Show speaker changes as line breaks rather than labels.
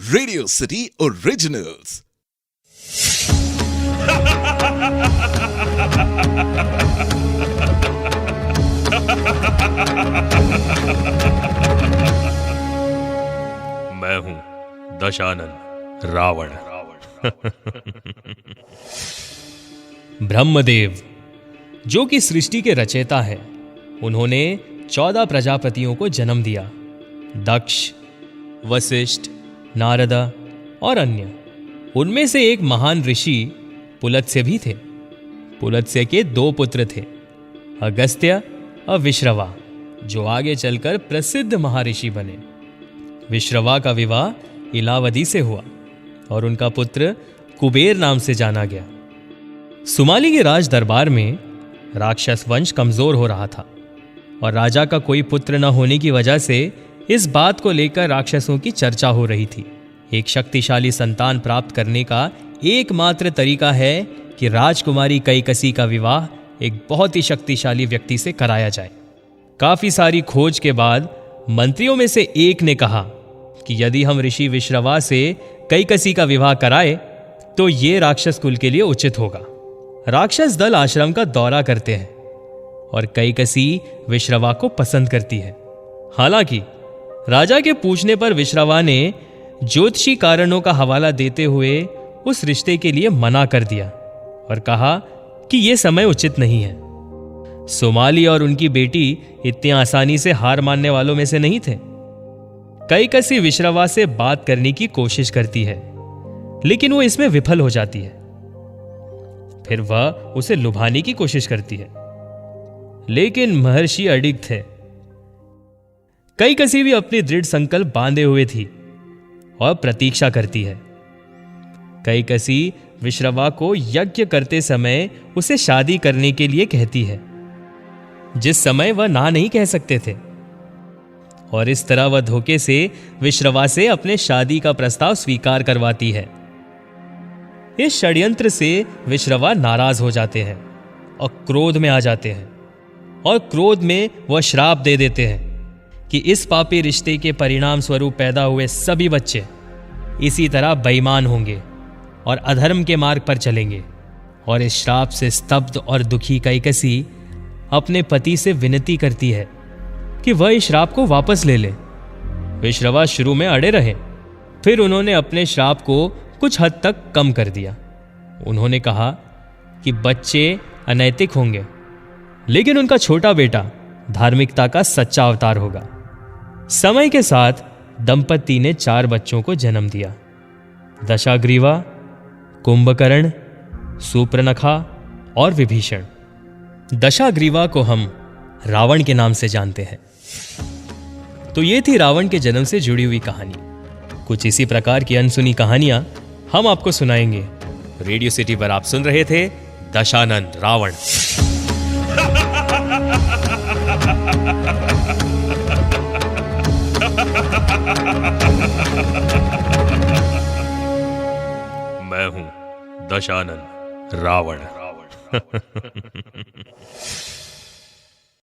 Radio city originals.
मैं हूं दशानन रावण।
ब्रह्मदेव, जो कि सृष्टि के रचयिता है, उन्होंने 14 प्रजापतियों को जन्म दिया। दक्ष, वशिष्ठ, नारदा और अन्य। उनमें से एक महान ऋषि पुलत्स्य भी थे। पुलत्स्य के 2 पुत्र थे, अगस्त्य और विश्रवा, जो आगे चलकर प्रसिद्ध महर्षि बने। विश्रवा का विवाह इलावदी से हुआ और उनका पुत्र कुबेर नाम से जाना गया। सुमाली के राज दरबार में राक्षस वंश कमजोर हो रहा था और राजा का कोई पुत्र न होने की वजह से इस बात को लेकर राक्षसों की चर्चा हो रही थी। एक शक्तिशाली संतान प्राप्त करने का एकमात्र तरीका है कि राजकुमारी कैकसी का विवाह एक बहुत ही शक्तिशाली व्यक्ति से कराया जाए। काफी सारी खोज के बाद मंत्रियों में से एक ने कहा कि यदि हम ऋषि विश्रवा से कैकसी का विवाह कराए तो ये राक्षस कुल के लिए उचित होगा। राक्षस दल आश्रम का दौरा करते हैं और कैकसी विश्रवा को पसंद करती है। हालांकि राजा के पूछने पर विश्रवा ने ज्योतिषी कारणों का हवाला देते हुए उस रिश्ते के लिए मना कर दिया और कहा कि यह समय उचित नहीं है। सोमाली और उनकी बेटी इतनी आसानी से हार मानने वालों में से नहीं थे। कैकसी विश्रवा से बात करने की कोशिश करती है, लेकिन वो इसमें विफल हो जाती है। फिर वह उसे लुभाने की कोशिश करती है, लेकिन महर्षि अडिग थे। कैकसी भी अपनी दृढ़ संकल्प बांधे हुए थी और प्रतीक्षा करती है। कैकसी विश्रवा को यज्ञ करते समय उसे शादी करने के लिए कहती है, जिस समय वह ना नहीं कह सकते थे, और इस तरह वह धोखे से विश्रवा से अपने शादी का प्रस्ताव स्वीकार करवाती है। इस षड्यंत्र से विश्रवा नाराज हो जाते हैं और क्रोध में आ जाते हैं, और क्रोध में वह श्राप दे देते हैं कि इस पापी रिश्ते के परिणाम स्वरूप पैदा हुए सभी बच्चे इसी तरह बेईमान होंगे और अधर्म के मार्ग पर चलेंगे। और इस श्राप से स्तब्ध और दुखी कैकसी अपने पति से विनती करती है कि वह इस श्राप को वापस ले ले। विश्रवा शुरू में अड़े रहे, फिर उन्होंने अपने श्राप को कुछ हद तक कम कर दिया। उन्होंने कहा कि बच्चे अनैतिक होंगे, लेकिन उनका छोटा बेटा धार्मिकता का सच्चा अवतार होगा। समय के साथ दंपति ने 4 बच्चों को जन्म दिया: दशाग्रीवा, कुंभकर्ण, सूर्पनखा और विभीषण। दशाग्रीवा को हम रावण के नाम से जानते हैं। तो ये थी रावण के जन्म से जुड़ी हुई कहानी। कुछ इसी प्रकार की अनसुनी कहानियां हम आपको सुनाएंगे। रेडियो सिटी पर आप सुन रहे थे दशानन रावण।
मैं हूं दशानन रावण।